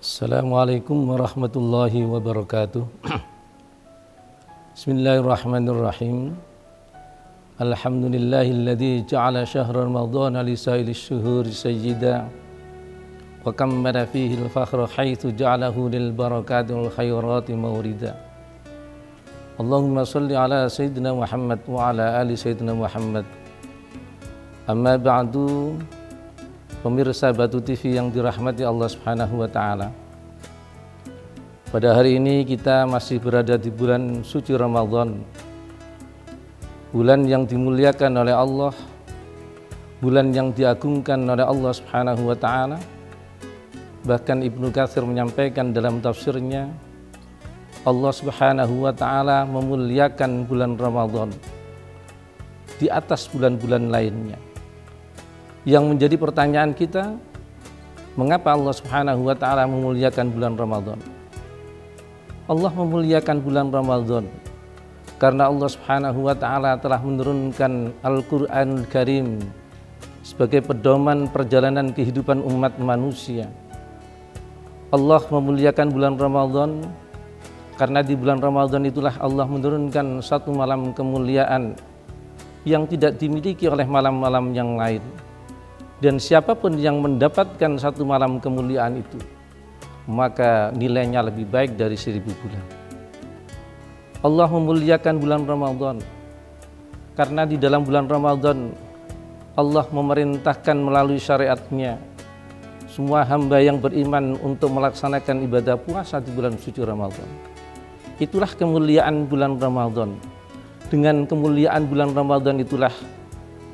Assalamualaikum warahmatullahi wabarakatuh. Bismillahirrahmanirrahim. Alhamdulillahilladzi ja'ala syahra ramadhana li sa'ilish syuhuri sayyida wa kammala fihi al-fakhra haitsu ja'alahu lil barakati wal khairati mawrida. Allahumma shalli ala sayyidina Muhammad wa ala ali sayyidina Muhammad. Amma ba'du. Pemirsa Batu TV yang dirahmati Allah Subhanahu wa taala. Pada hari ini kita masih berada di bulan suci Ramadan. Bulan yang dimuliakan oleh Allah, bulan yang diagungkan oleh Allah Subhanahu wa taala. Bahkan Ibnu Katsir menyampaikan dalam tafsirnya, Allah Subhanahu wa taala memuliakan bulan Ramadan di atas bulan-bulan lainnya. Yang menjadi pertanyaan kita, mengapa Allah Subhanahu wa taala memuliakan bulan Ramadan? Allah memuliakan bulan Ramadan karena Allah Subhanahu wa taala telah menurunkan Al-Qur'anul Karim sebagai pedoman perjalanan kehidupan umat manusia. Allah memuliakan bulan Ramadan karena di bulan Ramadan itulah Allah menurunkan satu malam kemuliaan yang tidak dimiliki oleh malam-malam yang lain. Dan siapapun yang mendapatkan satu malam kemuliaan itu, maka nilainya lebih baik dari 1000 bulan. Allah memuliakan bulan Ramadan karena di dalam bulan Ramadan Allah memerintahkan melalui syariatnya semua hamba yang beriman untuk melaksanakan ibadah puasa di bulan suci Ramadan. Itulah kemuliaan bulan Ramadan. Dengan kemuliaan bulan Ramadan itulah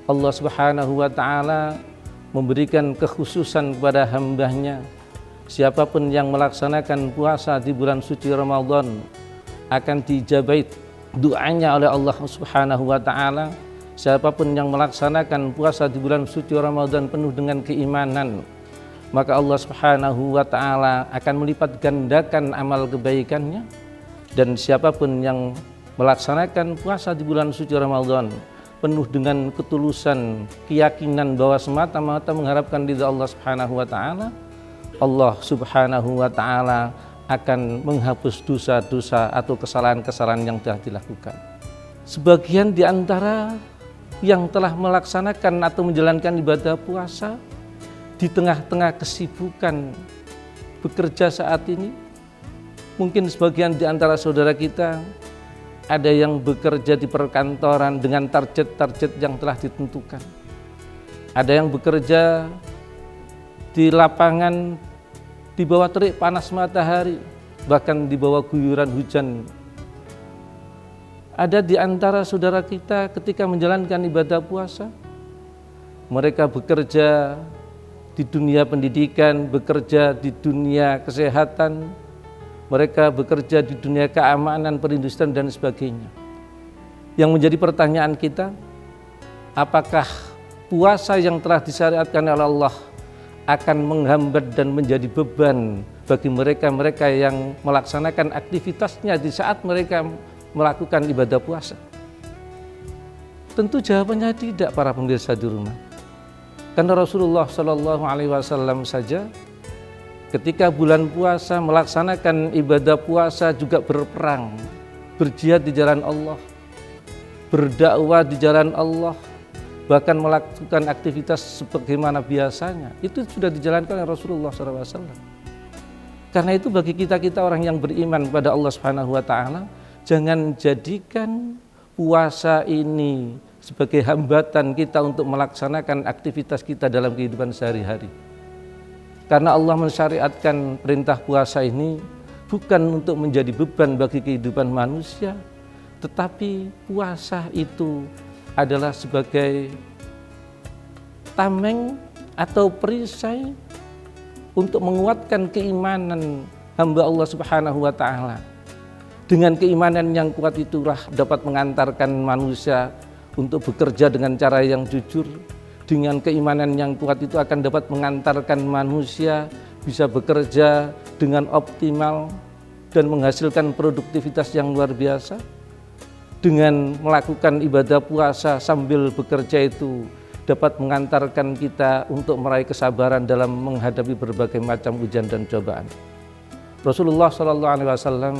Allah Subhanahu wa taala memberikan kekhususan kepada hambanya. Siapapun yang melaksanakan puasa di bulan suci Ramadan akan diijabahi doanya oleh Allah Subhanahu wa taala. Siapapun yang melaksanakan puasa di bulan suci Ramadan penuh dengan keimanan, maka Allah Subhanahu wa taala akan melipat gandakan amal kebaikannya. Dan siapapun yang melaksanakan puasa di bulan suci Ramadan penuh dengan ketulusan, keyakinan bahwa semata-mata mengharapkan ridha Allah Subhanahu wa taala, Allah Subhanahu wa taala akan menghapus dosa-dosa atau kesalahan-kesalahan yang telah dilakukan. Sebagian di antara yang telah melaksanakan atau menjalankan ibadah puasa di tengah-tengah kesibukan bekerja saat ini, mungkin sebagian di antara saudara kita ada yang bekerja di perkantoran dengan target-target yang telah ditentukan. Ada yang bekerja di lapangan di bawah terik panas matahari, bahkan di bawah guyuran hujan. Ada di antara saudara kita ketika menjalankan ibadah puasa, mereka bekerja di dunia pendidikan, bekerja di dunia kesehatan, mereka bekerja di dunia keamanan, perindustrian dan sebagainya. Yang menjadi pertanyaan kita, apakah puasa yang telah disyariatkan oleh Allah akan menghambat dan menjadi beban bagi mereka-mereka yang melaksanakan aktivitasnya di saat mereka melakukan ibadah puasa? Tentu jawabannya tidak, para pemirsa di rumah. Karena Rasulullah SAW saja ketika bulan puasa melaksanakan ibadah puasa juga berperang, berjihad di jalan Allah, berdakwah di jalan Allah, bahkan melakukan aktivitas sebagaimana biasanya. Itu sudah dijalankan oleh Rasulullah SAW. Karena itu bagi kita orang yang beriman kepada Allah Subhanahu wa taala, jangan jadikan puasa ini sebagai hambatan kita untuk melaksanakan aktivitas kita dalam kehidupan sehari-hari. Karena Allah mensyariatkan perintah puasa ini bukan untuk menjadi beban bagi kehidupan manusia, tetapi puasa itu adalah sebagai tameng atau perisai untuk menguatkan keimanan hamba Allah Subhanahu wa taala. Dengan keimanan yang kuat itulah dapat mengantarkan manusia untuk bekerja dengan cara yang jujur. Dengan keimanan yang kuat itu akan dapat mengantarkan manusia bisa bekerja dengan optimal dan menghasilkan produktivitas yang luar biasa. Dengan melakukan ibadah puasa sambil bekerja itu dapat mengantarkan kita untuk meraih kesabaran dalam menghadapi berbagai macam ujian dan cobaan. Rasulullah Shallallahu Alaihi Wasallam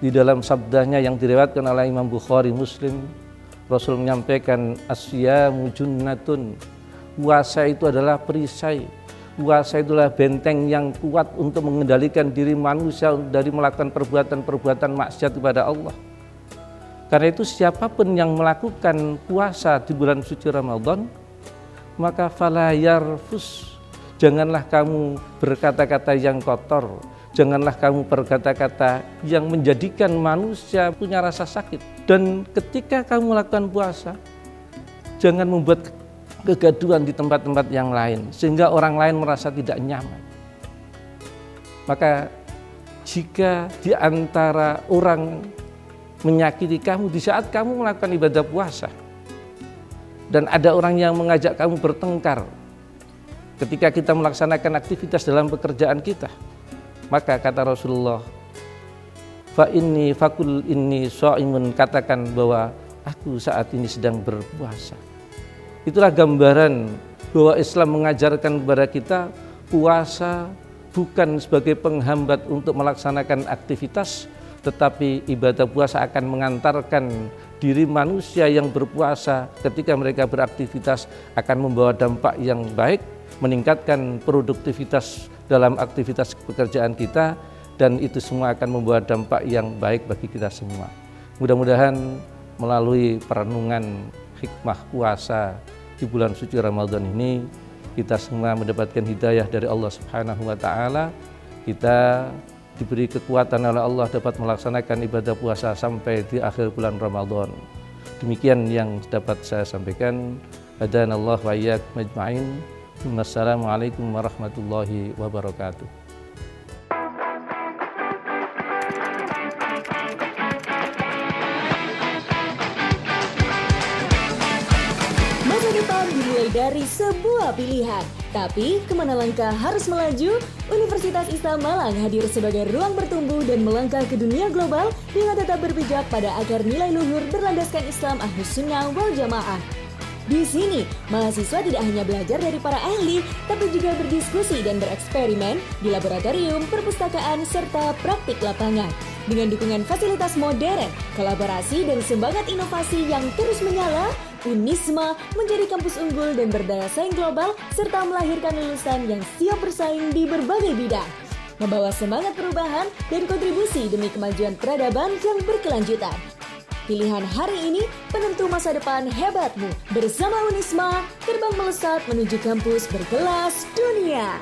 di dalam sabdanya yang diriwayatkan oleh Imam Bukhari Muslim, Rasul menyampaikan asyamu junnatun, puasa itu adalah perisai, puasa itulah benteng yang kuat untuk mengendalikan diri manusia dari melakukan perbuatan-perbuatan maksiat kepada Allah. Karena itu siapapun yang melakukan puasa di bulan suci Ramadan, maka fala yarfus, janganlah kamu berkata-kata yang kotor, janganlah kamu berkata-kata yang menjadikan manusia punya rasa sakit. Dan ketika kamu melakukan puasa, jangan membuat kegaduhan di tempat-tempat yang lain sehingga orang lain merasa tidak nyaman. Maka jika di antara orang menyakiti kamu di saat kamu melakukan ibadah puasa, dan ada orang yang mengajak kamu bertengkar ketika kita melaksanakan aktivitas dalam pekerjaan kita, maka kata Rasulullah, fakul inni shaimun, katakan bahwa aku saat ini sedang berpuasa. Itulah gambaran bahwa Islam mengajarkan kepada kita puasa bukan sebagai penghambat untuk melaksanakan aktivitas, tetapi ibadah puasa akan mengantarkan diri manusia yang berpuasa ketika mereka beraktivitas akan membawa dampak yang baik, meningkatkan produktivitas dalam aktivitas pekerjaan kita, dan itu semua akan membawa dampak yang baik bagi kita semua. Mudah-mudahan melalui perenungan hikmah puasa di bulan suci Ramadan ini, kita semua mendapatkan hidayah dari Allah Subhanahu wa Ta'ala. Kita diberi kekuatan oleh Allah dapat melaksanakan ibadah puasa sampai di akhir bulan Ramadan. Demikian yang dapat saya sampaikan. Hadanallahu wa iyyakum ajma'in. Wassalamualaikum warahmatullahi wabarakatuh. Masa depan dimulai dari sebuah pilihan. Tapi, kemana langkah harus melaju? Universitas Islam Malang hadir sebagai ruang bertumbuh dan melangkah ke dunia global dengan tetap berpijak pada akar nilai luhur berlandaskan Islam Ahlus Sunnah wal Jamaah. Di sini, mahasiswa tidak hanya belajar dari para ahli, tapi juga berdiskusi dan bereksperimen di laboratorium, perpustakaan, serta praktik lapangan. Dengan dukungan fasilitas modern, kolaborasi dan semangat inovasi yang terus menyala, Unisma menjadi kampus unggul dan berdaya saing global serta melahirkan lulusan yang siap bersaing di berbagai bidang. Membawa semangat perubahan dan kontribusi demi kemajuan peradaban yang berkelanjutan. Pilihan hari ini penentu masa depan hebatmu. Bersama Unisma, terbang melesat menuju kampus berkelas dunia.